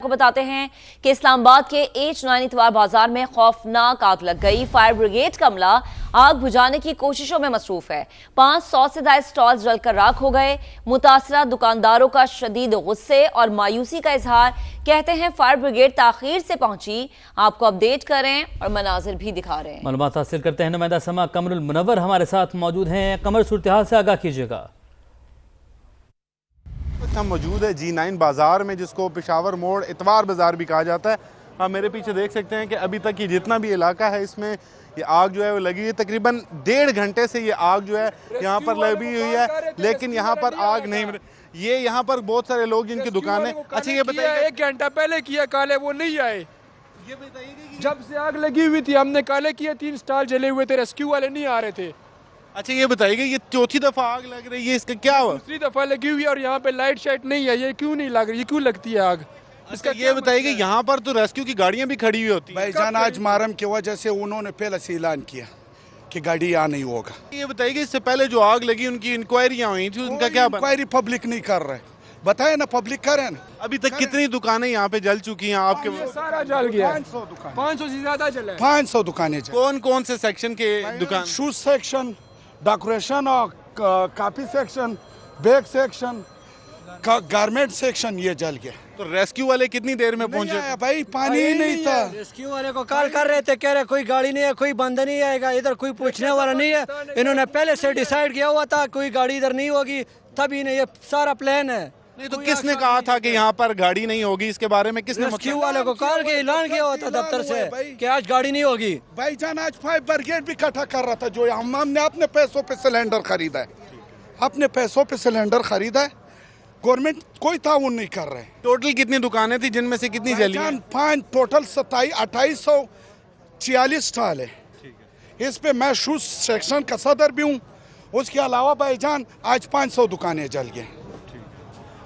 کو بتاتے ہیں کہ اسلام آباد کے H9 اتوار بازار میں خوفناک آگ لگ گئی۔ فائر بریگیڈ کا عملہ آگ بجھانے کی کوششوں میں مصروف ہے۔ 500 سے زائد سٹالز جل کر راکھ ہو گئے۔ متاثرہ دکانداروں کا شدید غصے اور مایوسی کا اظہار، کہتے ہیں فائر بریگیڈ تاخیر سے پہنچی۔ آپ کو اپڈیٹ کریں اور مناظر بھی دکھا رہے ہیں۔ معلومات حاصل کرتے ہیں، نمائندہ سما قمر المنور ہمارے ساتھ موجود ہیں۔ قمر، صورتحال سے آگاہ کیجیے گا۔ ہم موجود ہے G9 بازار میں، جس کو پشاور موڑ اتوار بازار بھی کہا جاتا ہے۔ آپ میرے پیچھے دیکھ سکتے ہیں کہ ابھی تک یہ جتنا بھی علاقہ ہے اس میں یہ آگ جو ہے وہ لگی ہے۔ تقریباً 1.5 گھنٹے سے یہ آگ جو ہے یہاں پر لگی ہوئی ہے، لیکن یہاں پر آگ نہیں مل۔ یہ یہاں پر بہت سارے لوگ جن کی دکانیں، اچھا یہ بتائیے، 1 گھنٹہ پہلے کیا کالے، وہ نہیں آئے۔ یہ بتائیے کہ جب سے آگ لگی ہوئی تھی ہم نے کالے کیا، 3 سٹال جلے ہوئے تھے، ریسکیو والے نہیں آ رہے تھے۔ اچھا یہ بتائیے کہ یہ چوتھی دفعہ آگ لگ رہی ہے، اس کا کیا ہوا؟ دوسری دفعہ لگی ہوئی ہے اور یہاں پہ لائٹ شائٹ نہیں ہے، یہ کیوں نہیں لگ رہی، یہ کیوں لگتی ہے آگ؟ اس کا یہ بتائیے کہ یہاں پر تو ریسکیو کی گاڑیاں بھی کھڑی ہوئی ہوتی ہیں۔ بھائی جان آج محرم کی وجہ سے انہوں نے پہلے سے اعلان کیا کہ گاڑی یہاں نہیں ہوگا۔ یہ بتائیے کہ اس سے پہلے جو آگ لگی ان کی انکوائریاں ہوئی تھیں، ان کا کیا بنا؟ انکوائری پبلک نہیں کر رہے، بتائے نا پبلک کریں نا۔ ابھی تک کتنی دکانیں یہاں پہ جل چکی ہیں آپ کے؟ یہ سارا جل گیا، 500 دکان، 500 سے زیادہ جلا ہے۔ 500 دکانیں جائیں، کون کون سے سیکشن کے دکان؟ شوز سیکشن، ڈیکوریشن اور copy section, bag section, garment section, یہ جل گیا۔ تو ریسکیو والے کتنی دیر میں نہیں پہنچے؟ آیا بھائی، پانی ہی نہیں تھا۔ ریسکیو والے کو کال کر رہے تھے، کہہ رہے کوئی گاڑی نہیں ہے، کوئی بندہ نہیں آئے گا، ادھر کوئی پوچھنے والا نہیں ہے۔ انہوں نے پہلے سے ڈیسائیڈ کیا ہوا تھا کوئی گاڑی ادھر نہیں ہوگی، تبھی نہیں، یہ سارا پلان ہے۔ نہیں تو کس نے کہا تھا کہ یہاں پر گاڑی نہیں ہوگی؟ اس کے بارے میں کس نے ریسکیو والے کو کال کے اعلان کیا ہوا تھا دفتر سے کہ آج گاڑی نہیں ہوگی۔ بھائی جان آج فائر بریگیڈ بھی اکٹھا کر رہا تھا، جو ہم نے اپنے پیسوں پہ سلنڈر خریدا ہے، اپنے پیسوں پہ سلنڈر خریدا ہے، گورنمنٹ کوئی تعاون نہیں کر رہے۔ ٹوٹل کتنی دکانیں تھی جن میں سے کتنی جلی ہیں؟ 5 ٹوٹل 2846 سٹال ہے۔ اس پہ میں شوز سیکشن کا صدر بھی ہوں۔ اس کے علاوہ بھائی جان آج 500 دکانیں جل گئے۔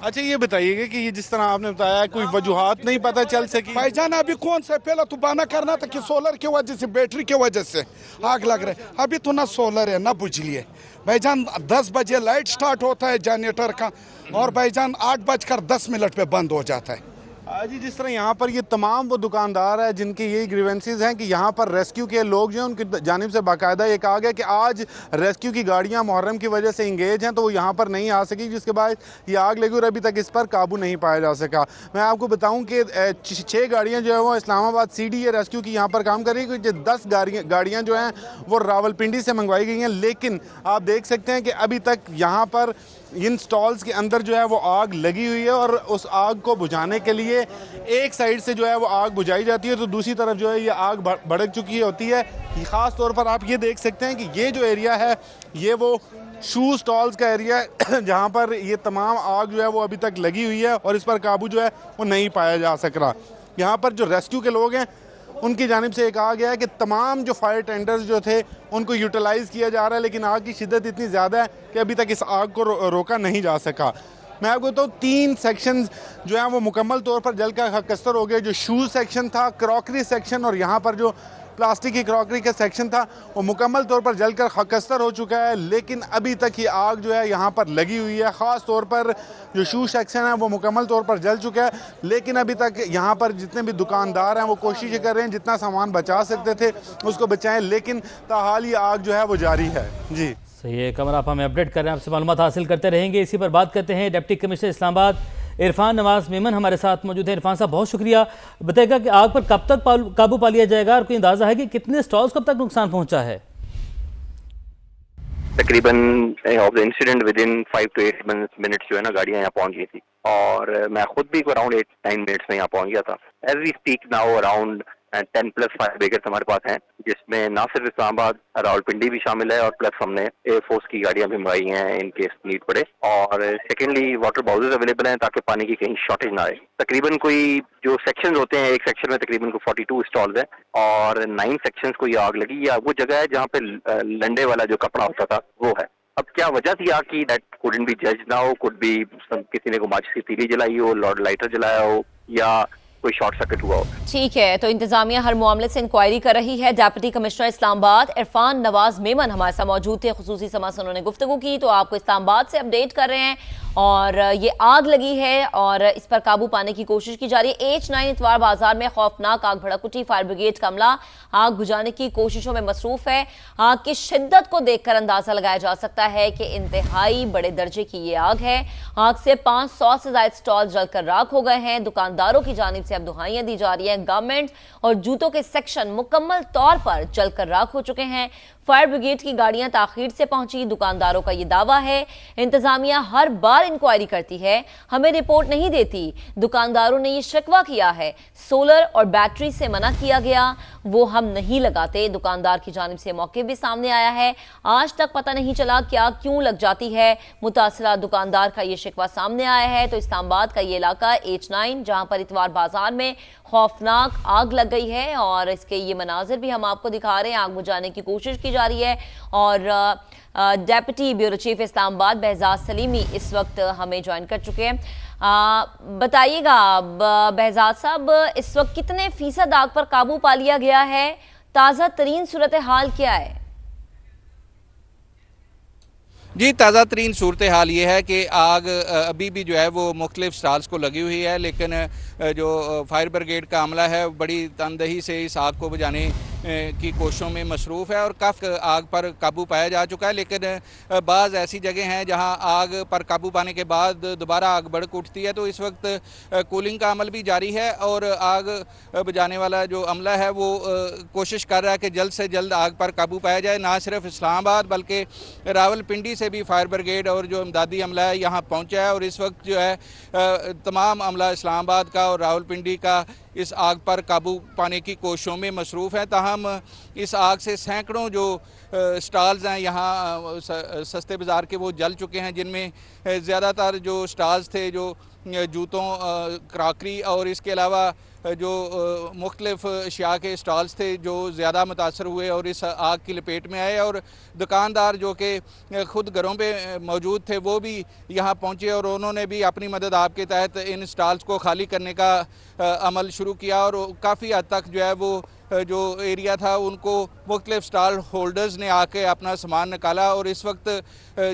اچھا یہ بتائیے گا کہ یہ جس طرح آپ نے بتایا کوئی وجوہات نہیں پتہ چل سکی؟ بھائی جان ابھی کون سے پہلا تو بانا کرنا تھا کہ سولر کی وجہ سے، بیٹری کی وجہ سے آگ لگ رہے، ابھی تو نہ سولر ہے نہ بجلی ہے۔ بھائی جان 10 بجے لائٹ سٹارٹ ہوتا ہے جنریٹر کا، اور بھائی جان 8:10 پہ بند ہو جاتا ہے۔ جی جس طرح یہاں پر یہ تمام وہ دکاندار ہیں جن کی یہی گریونسز ہیں کہ یہاں پر ریسکیو کے لوگ جو ہیں ان کی جانب سے باقاعدہ یہ کہا گیا کہ آج ریسکیو کی گاڑیاں محرم کی وجہ سے انگیج ہیں تو وہ یہاں پر نہیں آ سکی، جس کے بعد یہ آگ لگی اور ابھی تک اس پر قابو نہیں پایا جا سکا۔ میں آپ کو بتاؤں کہ 6 گاڑیاں جو ہیں وہ اسلام آباد CDA ریسکیو کی یہاں پر کام کر رہی ہیں، کیونکہ 10 گاڑیاں جو ہیں وہ راولپنڈی سے منگوائی گئی ہیں، لیکن آپ دیکھ سکتے ہیں کہ ابھی تک یہاں پر ان سٹالز کے اندر جو ہے وہ آگ لگی ہوئی ہے، اور اس آگ کو بجھانے کے لیے ایک سائیڈ سے جو ہے وہ آگ بجھائی جاتی ہے تو دوسری طرف جو ہے یہ آگ بھڑک چکی ہوتی ہے۔ خاص طور پر آپ یہ دیکھ سکتے ہیں کہ یہ جو ایریا ہے یہ وہ شو سٹالز کا ایریا ہے جہاں پر یہ تمام آگ جو ہے وہ ابھی تک لگی ہوئی ہے اور اس پر قابو جو ہے وہ نہیں پایا جا سک رہا۔ یہاں پر جو ریسکیو کے لوگ ہیں ان کی جانب سے یہ کہا گیا ہے کہ تمام جو فائر ٹینڈرز جو تھے ان کو یوٹیلائز کیا جا رہا ہے، لیکن آگ کی شدت اتنی زیادہ ہے کہ ابھی تک اس آگ کو روکا نہیں جا سکا۔ میں آپ کو بتاؤں 3 سیکشنز جو ہیں وہ مکمل طور پر جل کر خاکستر ہو گئے۔ جو شوز سیکشن تھا، کراکری سیکشن اور یہاں پر جو پلاسٹک کی کراکری کا سیکشن تھا وہ مکمل طور پر جل کر خاکستر ہو چکا ہے، لیکن ابھی تک یہ آگ جو ہے یہاں پر لگی ہوئی ہے۔ خاص طور پر جو شو سیکشن ہے وہ مکمل طور پر جل چکا ہے، لیکن ابھی تک یہاں پر جتنے بھی دکاندار ہیں وہ کوشش کر رہے ہیں جتنا سامان بچا سکتے تھے اس کو بچائیں، لیکن تاحال یہ آگ جو ہے وہ جاری ہے۔ جی صحیح ہے قمر، آپ ہمیں اپڈیٹ کر رہے ہیں، آپ سے معلومات حاصل کرتے رہیں گے۔ اسی پر بات کرتے ہیں، ڈپٹی کمشنر اسلام آباد عرفان نواز میمن ہمارے ساتھ موجود ہیں۔ عرفان صاحب بہت شکریہ، بتائے گا کہ آگ پر کب تک قابو پا لیا جائے گا اور کوئی اندازہ ہے کہ کتنے سٹالز کب تک نقصان پہنچا ہے؟ تقریباً of the incident with in 5 to 8 minutes جو ہے نا گاڑیاں یہاں پہنچ گئی تھی، اور میں خود بھی اراؤنڈ 8-9 منٹس میں یہاں پہنچ گیا تھا۔ As we speak now around 10+ fire brigade ہمارے پاس ہیں، جس میں نہ صرف اسلام آباد، راولپنڈی بھی شامل ہے، اور پلس ہم نے ایئر فورس کی گاڑیاں بھی منگائی ہیں ان کیس نیڈ پڑے، اور سیکنڈلی واٹر باؤزز اویلیبل ہیں تاکہ پانی کی کہیں شارٹیج نہ آئے۔ تقریباً کوئی جو سیکشن ہوتے ہیں، ایک سیکشن میں تقریباً 42 اسٹالز ہیں اور 9 سیکشنز کو یہ آگ لگی۔ یا وہ جگہ ہے جہاں پہ لنڈے والا جو کپڑا ہوتا تھا وہ ہے۔ اب کیا وجہ تھی آگ کی، دیٹ کوڈنٹ بی جج ناؤ، کوڈ بی کسی نے کو ماچس کی تیلی جلائی ہو، لائٹر جلایا ہو، یا کوئی شارٹ سرکٹ ہوا ہو۔ ٹھیک ہے، تو انتظامیہ ہر معاملے سے انکوائری کر رہی ہے۔ ڈیپٹی کمشنر اسلام آباد عرفان نواز میمن ہمارے ساتھ موجود تھے، خصوصی سما سے انہوں نے گفتگو کی، تو آپ کو اسلام آباد سے اپڈیٹ کر رہے ہیں۔ اور یہ آگ لگی ہے اور اس پر قابو پانے کی کوشش کی جا رہی ہے۔ H9 اتوار بازار میں خوفناک آگ بھڑک اٹھی، فائر بریگیڈ کا عملہ آگ بجھانے کی کوششوں میں مصروف ہے۔ آگ کی شدت کو دیکھ کر اندازہ لگایا جا سکتا ہے کہ انتہائی بڑے درجے کی یہ آگ ہے۔ آگ سے 500 سے زائد سٹال جل کر راکھ ہو گئے ہیں۔ دکانداروں کی جانب سے اب دہائیاں دی جا رہی ہیں۔ گارمنٹ اور جوتوں کے سیکشن مکمل طور پر جل کر راکھ ہو چکے ہیں۔ فائر بریگیڈ کی گاڑیاں تاخیر سے پہنچی۔ دکانداروں کا یہ دعویٰ ہے انتظامیہ ہر بار انکوائری کرتی ہے، ہمیں رپورٹ نہیں دیتی۔ دکانداروں نے یہ شکوہ کیا ہے، سولر اور بیٹری سے منع کیا گیا، وہ ہم نہیں لگاتے۔ دکاندار کی جانب سے موقع بھی سامنے آیا ہے، آج تک پتہ نہیں چلا کیا کیوں لگ جاتی ہے۔ متاثرہ دکاندار کا یہ شکوہ سامنے آیا ہے۔ تو اسلام آباد کا یہ علاقہ H9 جہاں پر اتوار بازار میں خوفناک آگ لگ گئی ہے اور اس کے یہ مناظر بھی ہم آپ کو دکھا رہے ہیں۔ آگ بجھانے کی کوشش کی جا رہی ہے اور ڈیپٹی بیورو چیف اسلام آباد بہزاد سلیمی اس وقت ہمیں جوائن کر چکے ہیں۔ بتائیے گا بہزاد صاحب، اس وقت کتنے فیصد آگ پر قابو پا لیا گیا ہے؟ تازہ ترین صورتحال کیا ہے؟ جی، تازہ ترین صورتحال یہ ہے کہ آگ ابھی بھی جو ہے وہ مختلف سٹالز کو لگی ہوئی ہے، لیکن جو فائر بریگیڈ کا عملہ ہے بڑی تندہی سے اس آگ کو بجھانے کی کوششوں میں مصروف ہے اور کافی آگ پر قابو پایا جا چکا ہے۔ لیکن بعض ایسی جگہ ہیں جہاں آگ پر قابو پانے کے بعد دوبارہ آگ بھڑک اٹھتی ہے، تو اس وقت کولنگ کا عمل بھی جاری ہے اور آگ بجھانے والا جو عملہ ہے وہ کوشش کر رہا ہے کہ جلد سے جلد آگ پر قابو پایا جائے۔ نہ صرف اسلام آباد بلکہ راول پنڈی سے بھی فائر بریگیڈ اور جو امدادی عملہ ہے یہاں پہنچا ہے اور اس وقت جو ہے تمام عملہ اسلام آباد کا اور راول پنڈی کا اس آگ پر قابو پانے کی کوششوں میں مصروف ہے۔ تاہم اس آگ سے سینکڑوں جو سٹالز ہیں یہاں سستے بازار کے وہ جل چکے ہیں، جن میں زیادہ تر جو سٹالز تھے جو جوتوں، کراکری اور اس کے علاوہ جو مختلف اشیاء کے سٹالز تھے جو زیادہ متاثر ہوئے اور اس آگ کی لپیٹ میں آئے، اور دکاندار جو کہ خود گھروں پہ موجود تھے وہ بھی یہاں پہنچے اور انہوں نے بھی اپنی مدد آپ کے تحت ان سٹالز کو خالی کرنے کا عمل شروع کیا اور کافی حد تک جو ہے وہ جو ایریا تھا ان کو مختلف سٹال ہولڈرز نے آ کے اپنا سامان نکالا اور اس وقت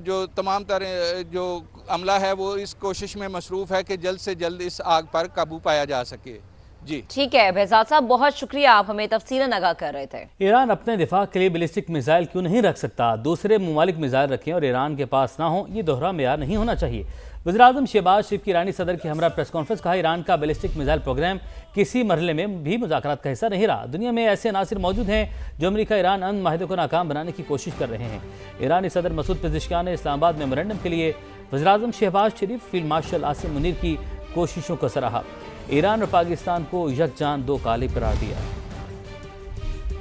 جو تمام تر جو عملہ ہے وہ اس کوشش میں مصروف ہے کہ جلد سے جلد اس آگ پر قابو پایا جا سکے۔ جی ٹھیک ہے بہزاد صاحب، بہت شکریہ، آپ ہمیں تفصیلاً آگاہ کر رہے تھے۔ ایران اپنے دفاع کے لیے بیلسٹک میزائل کیوں نہیں رکھ سکتا؟ دوسرے ممالک میزائل رکھیں اور ایران کے پاس نہ ہوں، یہ دوہرا معیار نہیں ہونا چاہیے۔ وزیراعظم شہباز شریف کی ایرانی صدر کی ہمراہ پریس کانفرنس، کہا ایران کا بیلسٹک میزائل پروگرام کسی مرحلے میں بھی مذاکرات کا حصہ نہیں رہا۔ دنیا میں ایسے عناصر موجود ہیں جو امریکہ ایران امن معاہدے کو ناکام بنانے کی کوشش کر رہے ہیں۔ ایرانی صدر مسعود پزشکیان نے اسلام آباد میمورنڈم کے لیے وزیراعظم شہباز شریف، فیلڈ مارشل عاصم منیر کی کوششوں کو سراہا۔ ایران اور پاکستان کو یکجان دو کالب قرار دیا۔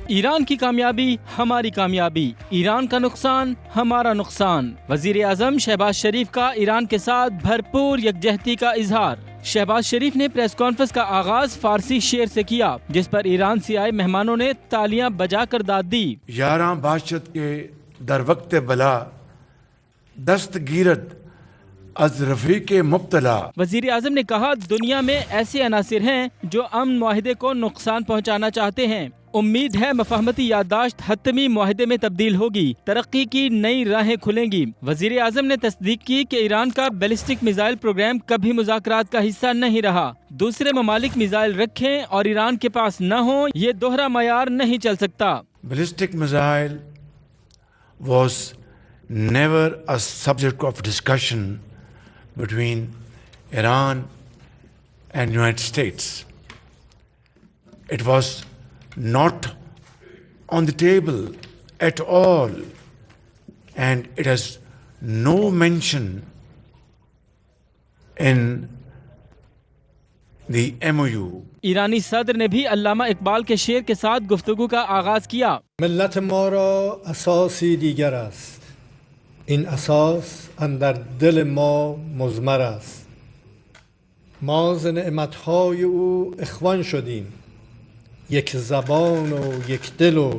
ایران کی کامیابی ہماری کامیابی، ایران کا نقصان ہمارا نقصان۔ وزیر اعظم شہباز شریف کا ایران کے ساتھ بھرپور یکجہتی کا اظہار۔ شہباز شریف نے پریس کانفرنس کا آغاز فارسی شعر سے کیا، جس پر ایران سے آئے مہمانوں نے تالیاں بجا کر داد دی۔ یاراں باشد کے در وقت بلا دستگیرت از رفیق مبتلا۔ وزیر اعظم نے کہا دنیا میں ایسے عناصر ہیں جو امن معاہدے کو نقصان پہنچانا چاہتے ہیں۔ امید ہے مفاہمتی یادداشت حتمی معاہدے میں تبدیل ہوگی، ترقی کی نئی راہیں کھلیں گی۔ وزیر اعظم نے تصدیق کی کہ ایران کا بیلسٹک میزائل پروگرام کبھی مذاکرات کا حصہ نہیں رہا۔ دوسرے ممالک میزائل رکھیں اور ایران کے پاس نہ ہوں، یہ دوہرا معیار نہیں چل سکتا۔ Ballistic missile was never a subject of discussion between Iran and United States. It was not on the table at all, and it has no mention in the MOU. ایرانی صدر نے بھی علامہ اقبال کے شعر کے ساتھ گفتگو کا آغاز کیا۔ ملت ما را اساسی دیگر است، این اساس اندر دل ما مضمر است. ما ز نعمتهای او اخوان شدیم، یک زبان و یک دل و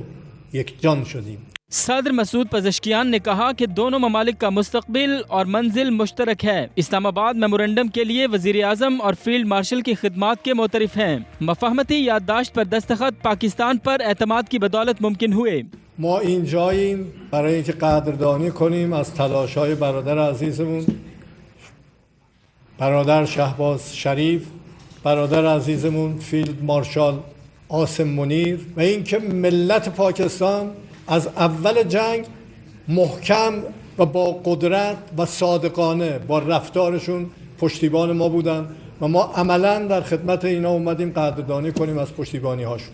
یک جان شدیم۔ صدر مسعود پزشکیان نے کہا کہ دونوں ممالک کا مستقبل اور منزل مشترک ہے۔ اسلام آباد میمورنڈم کے لیے وزیر اعظم اور فیلڈ مارشل کی خدمات کے معترف ہیں۔ مفاہمتی یادداشت پر دستخط پاکستان پر اعتماد کی بدولت ممکن ہوئے۔ ما اینجاییم برای اینکه قدردانی کنیم از تلاش‌های برادر عزیزمون برادر شهباز شریف، برادر عزیزمون فیلد مارشال عاصم منیر و اینکه ملت پاکستان از اول جنگ محکم و با قدرت و صادقانه با رفتارشون پشتیبان ما بودن و ما عملاً در خدمت اینا اومدیم قدردانی کنیم از پشتیبانی هاشون.